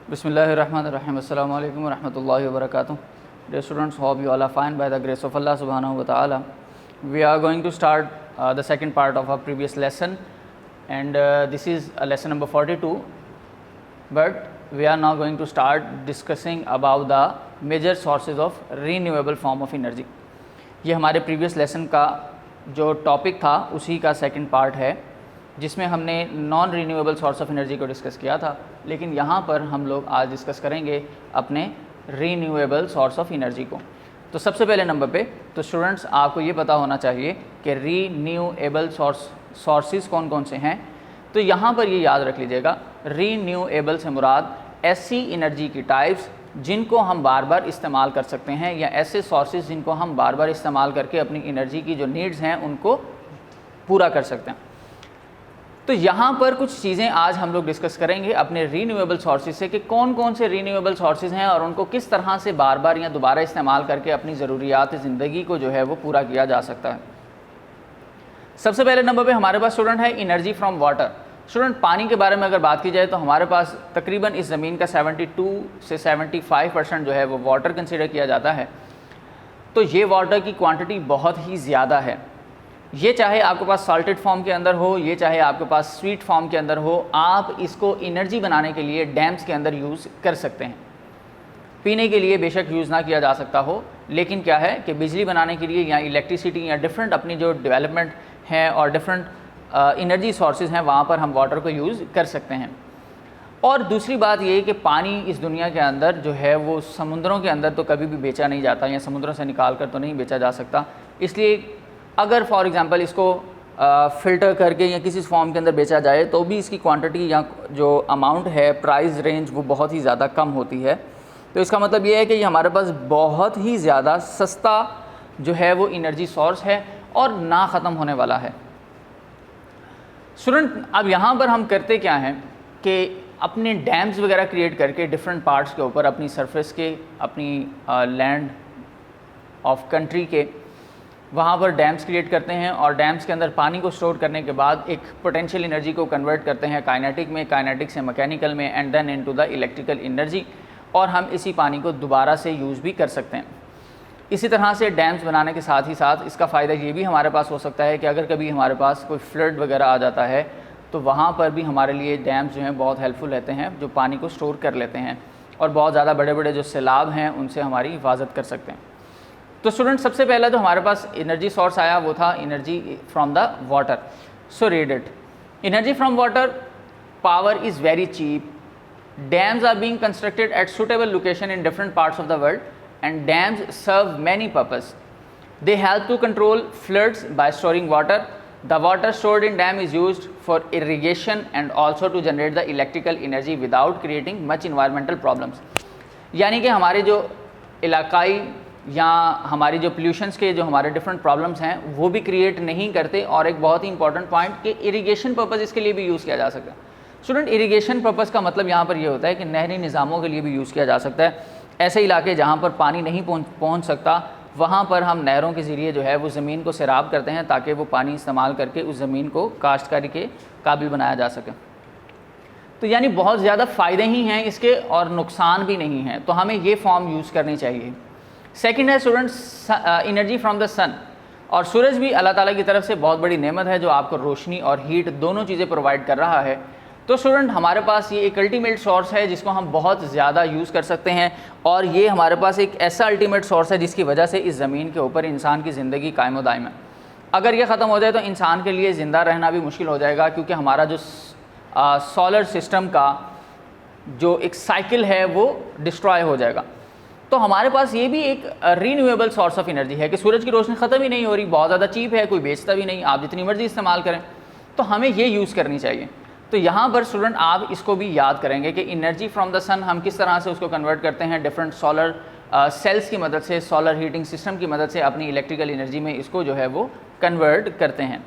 Bismillahirrahmanirrahim. Assalamu alaikum wa rahmatullahi wa barakatuh. Dear students, hope you all are fine by the grace of Allah subhanahu wa ta'ala. We are going to start the second part of our previous lesson, and this is lesson number 42, but we are now going to start discussing about the major sources of renewable form of energy. ये हमारे previous lesson का जो topic था उसी का second part है, जिसमें हमने non renewable source of energy को डिस्कस किया था, लेकिन यहाँ पर हम लोग आज डिस्कस करेंगे अपने रीन्यूएबल सोर्स ऑफ एनर्जी को। तो सबसे पहले नंबर पे तो स्टूडेंट्स आपको ये पता होना चाहिए कि रीन्यूएबल सोर्सेज कौन कौन से हैं। तो यहाँ पर ये याद रख लीजिएगा, रीन्यूएबल से मुराद ऐसी एनर्जी की टाइप्स जिनको हम बार बार इस्तेमाल कर सकते हैं, या ऐसे सोर्सेज जिनको हम बार बार इस्तेमाल करके अपनी एनर्जी की जो नीड्स हैं उनको पूरा कर सकते हैं। तो यहाँ पर कुछ चीज़ें आज हम लोग डिस्कस करेंगे अपने रीन्यूएबल सोर्सेज से कि कौन कौन से रीन्यूएबल सोर्सेज हैं और उनको किस तरह से बार बार या दोबारा इस्तेमाल करके अपनी ज़रूरियात ज़िंदगी को जो है वो पूरा किया जा सकता है। सबसे पहले नंबर पे हमारे पास स्टूडेंट है एनर्जी फ्रॉम वाटर। स्टूडेंट पानी के बारे में अगर बात की जाए तो हमारे पास तकरीबन इस ज़मीन का 72 से 75% जो है वो वाटर कंसिडर किया जाता है। तो ये वाटर की क्वांटिटी बहुत ही ज़्यादा है। ये चाहे आपके पास सॉल्टेड फॉर्म के अंदर हो, ये चाहे आपके पास स्वीट फॉर्म के अंदर हो, आप इसको एनर्जी बनाने के लिए डैम्स के अंदर यूज़ कर सकते हैं। पीने के लिए बेशक यूज़ ना किया जा सकता हो, लेकिन क्या है कि बिजली बनाने के लिए या इलेक्ट्रिसिटी या डिफरेंट अपनी जो डेवलपमेंट है और डिफरेंट एनर्जी सोर्सेज हैं वहाँ पर हम वाटर को यूज़ कर सकते हैं। और दूसरी बात ये कि पानी इस दुनिया के अंदर जो है वो समुद्रों के अंदर तो कभी भी बेचा नहीं जाता, या समुद्रों से निकाल कर तो नहीं बेचा जा सकता। इसलिए अगर फॉर एग्ज़ाम्पल इसको फ़िल्टर करके या किसी फॉर्म के अंदर बेचा जाए तो भी इसकी क्वांटिटी या जो अमाउंट है, प्राइस रेंज, वो बहुत ही ज़्यादा कम होती है। तो इसका मतलब ये है कि ये हमारे पास बहुत ही ज़्यादा सस्ता जो है वो एनर्जी सोर्स है और ना ख़त्म होने वाला है। स्टूडेंट अब यहाँ पर हम करते क्या हैं कि अपने डैम्स वगैरह क्रिएट करके डिफरेंट पार्ट्स के ऊपर, अपनी सरफेस के, अपनी लैंड ऑफ कंट्री के, वहाँ पर डैम्स क्रिएट करते हैं और डैम्स के अंदर पानी को स्टोर करने के बाद एक पोटेंशियल एनर्जी को कन्वर्ट करते हैं काइनेटिक में, काइनेटिक से मैकेनिकल में, and then into the electrical energy, और हम इसी पानी को दोबारा से यूज़ भी कर सकते हैं। इसी तरह से डैम्स बनाने के साथ ही साथ इसका फ़ायदा ये भी हमारे पास हो सकता है कि अगर कभी हमारे पास कोई फ्लड वगैरह आ जाता है तो वहाँ पर भी हमारे लिए डैम्स जो हैं बहुत हेल्पफुल रहते हैं, जो पानी को स्टोर कर लेते हैं और बहुत ज़्यादा बड़े बड़े जो सैलाब हैं उनसे हमारी हिफाजत कर सकते हैं। तो स्टूडेंट सबसे पहला जो हमारे पास एनर्जी सोर्स आया वो था energy from the water. So read it. Energy from water power is very cheap. Dams are being constructed at suitable location in different parts of the world, and dams serve many purpose. They help to control floods by storing water. The water stored in dam is used for irrigation and also to generate the electrical energy without creating much environmental problems. यानी कि हमारे जो इलाकाई या हमारी जो pollutions के जो हमारे डिफरेंट प्रॉब्लम्स हैं वो भी क्रिएट नहीं करते। और एक बहुत ही इंपॉर्टेंट पॉइंट कि इरिगेशन पर्पज़ इसके लिए भी यूज़ किया जा सकता है। स्टूडेंट इरिगेशन पर्पज़ का मतलब यहाँ पर ये होता है कि नहरी निज़ामों के लिए भी यूज़ किया जा सकता है। ऐसे इलाके जहाँ पर पानी नहीं पहुँच सकता वहाँ पर हम नहरों के ज़रिए जो है वो ज़मीन को सैराब करते हैं ताकि वो पानी इस्तेमाल करके उस ज़मीन को काश्तकारी के काबिल बनाया जा सके। तो यानी बहुत ज़्यादा फ़ायदे ही हैं इसके और नुकसान भी नहीं हैं, तो हमें ये फॉर्म यूज़ करनी चाहिए। सेकंड है स्टूडेंट्स एनर्जी फ्रॉम द सन। और सूरज भी अल्लाह ताला की तरफ से बहुत बड़ी नेमत है जो आपको रोशनी और हीट दोनों चीज़ें प्रोवाइड कर रहा है। तो स्टूडेंट हमारे पास ये एक अल्टीमेट सोर्स है जिसको हम बहुत ज़्यादा यूज़ कर सकते हैं, और ये हमारे पास एक ऐसा अल्टीमेट सोर्स है जिसकी वजह से इस ज़मीन के ऊपर इंसान की ज़िंदगी कायम दायम है। अगर ये ख़त्म हो जाए तो इंसान के लिए ज़िंदा रहना भी मुश्किल हो जाएगा, क्योंकि हमारा जो सोलर सिस्टम का जो एक साइकिल है वो डिस्ट्रॉय हो जाएगा। तो हमारे पास ये भी एक रीन्यूएबल सोर्स ऑफ एनर्जी है कि सूरज की रोशनी ख़त्म ही नहीं हो रही, बहुत ज़्यादा चीप है, कोई बेचता भी नहीं, आप जितनी मर्जी इस्तेमाल करें, तो हमें ये यूज़ करनी चाहिए। तो यहाँ पर स्टूडेंट आप इसको भी याद करेंगे कि एनर्जी फ्रॉम द सन हम किस तरह से उसको कन्वर्ट करते हैं डिफरेंट सोलर सेल्स की मदद से, सोलर हीटिंग सिस्टम की मदद से अपनी इलेक्ट्रिकल एनर्जी में इसको जो है वो कन्वर्ट करते हैं।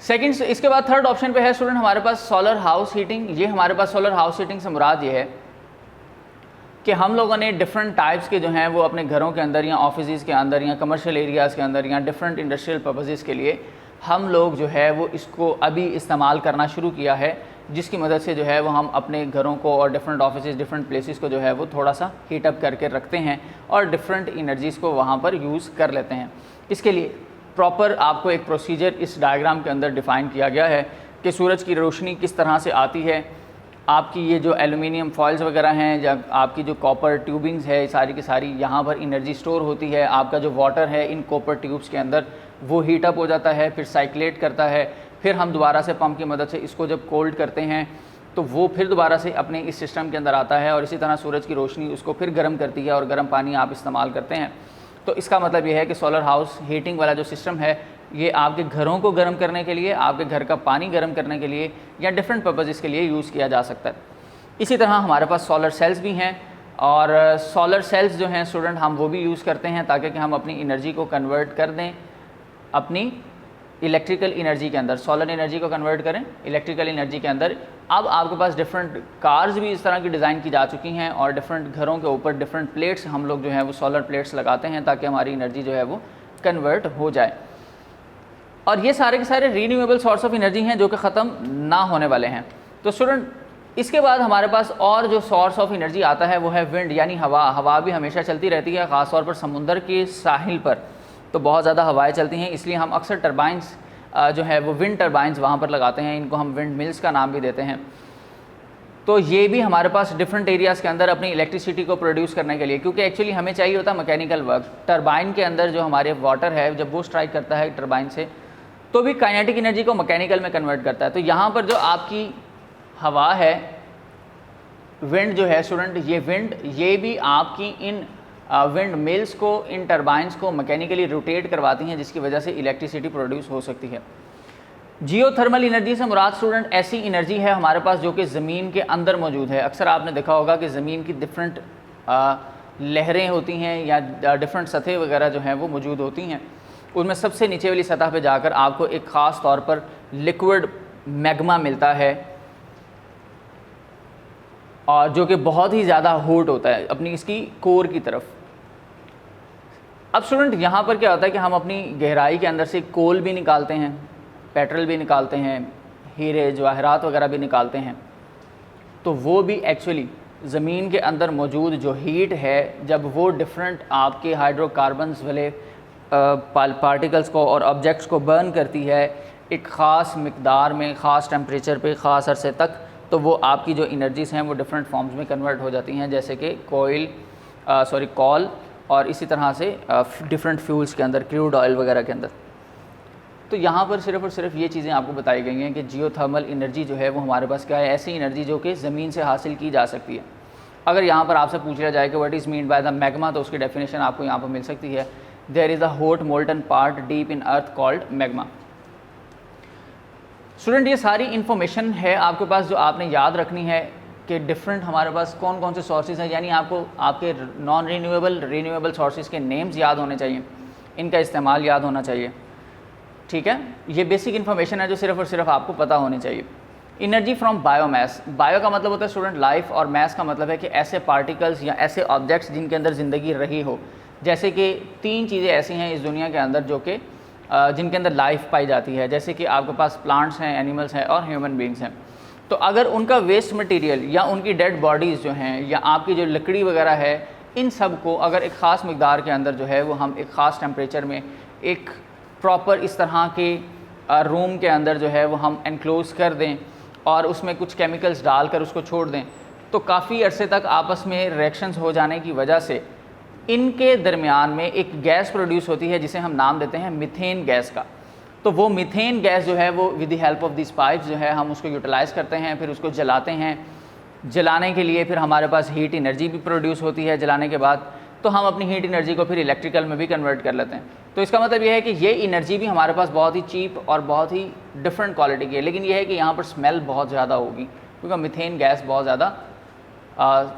सेकेंड, इसके बाद थर्ड ऑप्शन पे है स्टूडेंट हमारे पास सोलर हाउस हीटिंग। ये हमारे पास सोलर हाउस हीटिंग से मुराद ये है कि हम लोगों ने डिफरेंट टाइप्स के जो हैं वो अपने घरों के अंदर या ऑफिस के अंदर या कमर्शियल एरियाज़ के अंदर या डिफरेंट इंडस्ट्रियल पर्पसेस के लिए हम लोग जो है वो इसको अभी इस्तेमाल करना शुरू किया है। जिसकी मदद से जो है वो हम अपने घरों को और डिफरेंट ऑफिस, डिफरेंट प्लेसेस को जो है वो थोड़ा सा हीट अप करके रखते हैं और डिफरेंट एनर्जीज़ को वहाँ पर यूज़ कर लेते हैं। इसके लिए प्रॉपर आपको एक प्रोसीजर इस डायग्राम के अंदर डिफ़ाइन किया गया है कि सूरज की रोशनी किस तरह से आती है, आपकी ये जो एल्युमिनियम फॉइल्स वगैरह हैं या आपकी जो कॉपर ट्यूबिंग्स है सारी की सारी, यहाँ पर एनर्जी स्टोर होती है। आपका जो वाटर है इन कॉपर ट्यूब्स के अंदर वो हीट अप हो जाता है, फिर साइक्लेट करता है, फिर हम दोबारा से पंप की मदद से इसको जब कोल्ड करते हैं तो वो फिर दोबारा से अपने इस सिस्टम के अंदर आता है और इसी तरह सूरज की रोशनी उसको फिर गर्म करती है और गर्म पानी आप इस्तेमाल करते हैं। तो इसका मतलब ये है कि सोलर हाउस हीटिंग वाला जो सिस्टम है ये आपके घरों को गर्म करने के लिए, आपके घर का पानी गर्म करने के लिए या डिफरेंट पर्पज़ के लिए यूज़ किया जा सकता है। इसी तरह हमारे पास सोलर सेल्स भी हैं और सोलर सेल्स जो हैं स्टूडेंट हम वो भी यूज़ करते हैं ताकि कि हम अपनी एनर्जी को कन्वर्ट कर दें अपनी इलेक्ट्रिकल एनर्जी के अंदर, सोलर एनर्जी को कन्वर्ट करें इलेक्ट्रिकल एनर्जी के अंदर। अब आपके पास डिफरेंट कार्स भी इस तरह की डिज़ाइन की जा चुकी हैं और डिफरेंट घरों के ऊपर डिफरेंट प्लेट्स हम लोग जो है वो सोलर प्लेट्स लगाते हैं ताकि हमारी एनर्जी जो है वो कन्वर्ट हो जाए। और ये सारे के सारे रीन्यूएबल सोर्स ऑफ एनर्जी हैं जो कि ख़त्म ना होने वाले हैं। तो स्टूडेंट इसके बाद हमारे पास और जो सोर्स ऑफ एनर्जी आता है वो है विंड यानी हवा। हवा भी हमेशा चलती रहती है, ख़ास तौर पर समुंदर के साहिल पर तो बहुत ज़्यादा हवाएं चलती हैं, इसलिए हम अक्सर टरबाइंस जो है वो विंड टरबाइंस वहाँ पर लगाते हैं। इनको हम विंड मिल्स का नाम भी देते हैं। तो ये भी हमारे पास डिफरेंट एरियाज़ के अंदर अपनी इलेक्ट्रिसिटी को प्रोड्यूस करने के लिए, क्योंकि एक्चुअली हमें चाहिए होता है मैकेनिकल वर्क। टरबाइन के अंदर जो हमारे वाटर है जब वो स्ट्राइक करता है टरबाइन से तो भी काइनेटिक एनर्जी को मैकेनिकल में कन्वर्ट करता है। तो यहाँ पर जो आपकी हवा है, विंड जो है स्टूडेंट, ये विंड ये भी आपकी इन विंड मिल्स को, इन टरबाइंस को मैकेनिकली रोटेट करवाती हैं जिसकी वजह से इलेक्ट्रिसिटी प्रोड्यूस हो सकती है। जियोथर्मल एनर्जी से मुराद स्टूडेंट ऐसी एनर्जी है हमारे पास जो कि ज़मीन के अंदर मौजूद है। अक्सर आपने देखा होगा कि ज़मीन की डिफरेंट लहरें होती हैं या डिफरेंट सतह वगैरह जो हैं वो मौजूद होती हैं। उनमें सबसे नीचे वाली सतह पे जाकर आपको एक ख़ास तौर पर लिक्विड मैग्मा मिलता है और जो कि बहुत ही ज़्यादा हॉट होता है अपनी इसकी कोर की तरफ। अब स्टूडेंट यहाँ पर क्या होता है कि हम अपनी गहराई के अंदर से कोल भी निकालते हैं, पेट्रोल भी निकालते हैं, हीरे जवाहरात वगैरह भी निकालते हैं। तो वो भी एक्चुअली ज़मीन के अंदर मौजूद जो हीट है जब वो डिफरेंट आपके हाइड्रोकार्बन्स वाले पार्टिकल्स को और ऑब्जेक्ट्स को बर्न करती है एक ख़ास मिकदार में, ख़ास टेम्परेचर पे, ख़ास अरसे तक, तो वो आपकी जो एनर्जीज़ हैं वो डिफरेंट फॉर्म्स में कन्वर्ट हो जाती हैं, जैसे कि कॉल और इसी तरह से डिफरेंट फ्यूल्स के अंदर, क्रूड ऑयल वगैरह के अंदर। तो यहाँ पर सिर्फ़ और सिर्फ ये चीज़ें आपको बताई गई हैं कि जियोथर्मल एनर्जी जो है वो हमारे पास क्या है, ऐसी एनर्जी जो कि ज़मीन से हासिल की जा सकती है। अगर यहाँ पर आपसे पूछ लिया जाए कि what is mean by the magma, तो उसकी डेफिनेशन आपको यहाँ पर मिल सकती है, there is a hot molten part deep in earth called magma. Student ये सारी इन्फॉर्मेशन है आपके पास जो आपने याद रखनी है कि डिफरेंट हमारे पास कौन कौन से सोर्सेज हैं, यानी आपको आपके नॉन रीन्यूएबल सोर्सेज के नेम्स याद होने चाहिए, इनका इस्तेमाल याद होना चाहिए। ठीक है, ये बेसिक इन्फॉर्मेशन है जो सिर्फ और सिर्फ आपको पता होनी चाहिए। एनर्जी फ्रॉम बायोमास, बायो का मतलब होता है स्टूडेंट लाइफ और मास का मतलब है कि ऐसे पार्टिकल्स या ऐसे ऑब्जेक्ट्स जिनके अंदर ज़िंदगी रही हो। जैसे कि 3 चीज़ें ऐसी हैं इस दुनिया के अंदर जो कि जिनके अंदर लाइफ पाई जाती है, जैसे कि आपके पास प्लांट्स हैं, एनिमल्स हैं और ह्यूमन बींग्स हैं। तो अगर उनका वेस्ट मटेरियल या उनकी डेड बॉडीज़ जो हैं या आपकी जो लकड़ी वगैरह है, इन सब को अगर एक ख़ास मकदार के अंदर जो है वो हम एक ख़ास टेम्परेचर में एक प्रॉपर इस तरह के रूम के अंदर जो है वो हम एनक्लोज कर दें और उसमें कुछ केमिकल्स डालकर उसको छोड़ दें, तो काफ़ी अरसे तक आपस में रिएक्शंस हो जाने की वजह से इनके दरमियान में एक गैस प्रोड्यूस होती है जिसे हम नाम देते हैं मीथेन गैस का। तो वो मीथेन गैस जो है वो with the help of this pipes जो है हम उसको यूटिलाइज़ करते हैं, फिर उसको जलाते हैं। जलाने के लिए फिर हमारे पास हीट एनर्जी भी प्रोड्यूस होती है जलाने के बाद, तो हम अपनी हीट एनर्जी को फिर इलेक्ट्रिकल में भी कन्वर्ट कर लेते हैं। तो इसका मतलब ये है कि ये एनर्जी भी हमारे पास बहुत ही चीप और बहुत ही डिफरेंट क्वालिटी की है, लेकिन ये है कि यहाँ पर स्मेल बहुत ज़्यादा होगी क्योंकि मीथेन गैस बहुत ज़्यादा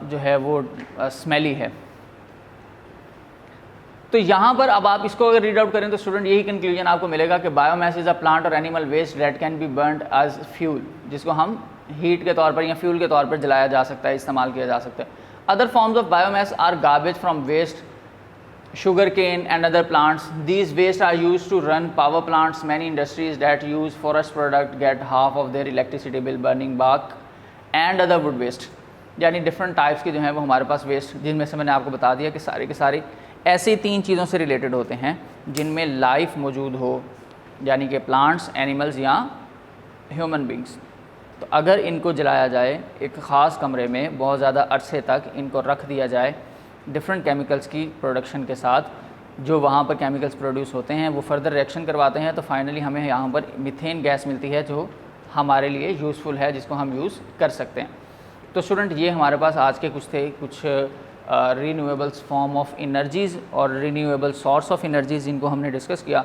जो है वो स्मेली है। तो यहाँ पर अब आप इसको अगर रीड आउट करें तो स्टूडेंट यही कंक्लूजन आपको मिलेगा कि बायोमास इज़ अ प्लांट और animal waste that can be burned as fuel, जिसको हम हीट के तौर पर या फ्यूल के तौर पर जलाया जा सकता है, इस्तेमाल किया जा सकता है। Other forms of biomass are garbage from waste, sugar cane and other plants. These waste are used to run power plants. Many industries that use forest product get half of their electricity bill burning bark and other wood waste. यानी different types के जो हैं वो हमारे पास waste, जिनमें से मैंने आपको बता दिया कि सारे के सारे ऐसे 3 चीज़ों से रिलेटेड होते हैं जिनमें लाइफ मौजूद हो, यानी कि प्लांट्स, एनिमल्स या ह्यूमन बींग्स। तो अगर इनको जलाया जाए एक ख़ास कमरे में बहुत ज़्यादा अरसे तक इनको रख दिया जाए डिफरेंट केमिकल्स की प्रोडक्शन के साथ, जो वहाँ पर केमिकल्स प्रोड्यूस होते हैं वो फर्दर रिएक्शन करवाते हैं, तो फाइनली हमें यहाँ पर मीथेन गैस मिलती है जो हमारे लिए यूज़फुल है, जिसको हम यूज़ कर सकते हैं। तो स्टूडेंट ये हमारे पास आज के कुछ रीन्यूएबल्स फॉर्म ऑफ एनर्जीज़ और रीन्यूएबल सोर्स ऑफ एनर्जीज़ जिनको हमने डिस्कस किया।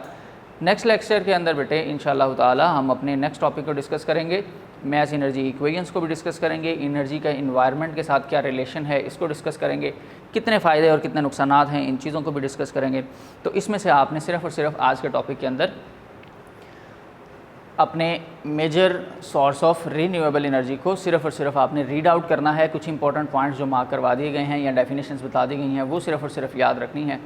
नेक्स्ट लेक्चर के अंदर बेटे इंशाल्लाह ताला हम अपने नेक्स्ट टॉपिक को डिस्कस करेंगे, मैस एनर्जी इक्वेशंस को भी डिस्कस करेंगे, एनर्जी का इन्वायरमेंट के साथ क्या रिलेशन है इसको डिस्कस करेंगे, कितने फ़ायदे और कितने नुकसानात हैं इन चीज़ों को भी डिस्कस करेंगे। तो इसमें से आपने सिर्फ़ और सिर्फ आज के टॉपिक के अंदर अपने major source of renewable energy को सिर्फ़ और सिर्फ आपने रीड आउट करना है। कुछ इंपॉर्टेंट पॉइंट्स जो मार्क करवा दिए गए हैं या डेफिनेशंस बता दी गई हैं वो सिर्फ़ और सिर्फ याद रखनी है।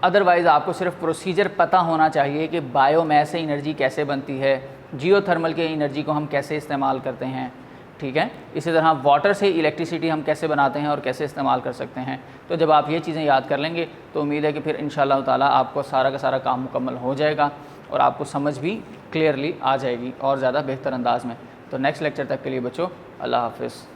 अदरवाइज़ आपको सिर्फ प्रोसीजर पता होना चाहिए कि बायोमास से एनर्जी कैसे बनती है, जियोथर्मल के एनर्जी को हम कैसे इस्तेमाल करते हैं, ठीक है। इसी तरह वाटर से इलेक्ट्रिसिटी हम कैसे बनाते हैं और कैसे इस्तेमाल कर सकते हैं। तो जब आप ये चीज़ें याद कर लेंगे तो उम्मीद है कि फिर इंशाअल्लाह ताला आपको सारा का सारा काम मुकम्मल हो जाएगा और आपको समझ भी क्लियरली आ जाएगी और ज़्यादा बेहतर अंदाज में। तो नेक्स्ट लेक्चर तक के लिए बच्चों अल्लाह हाफ़िज़।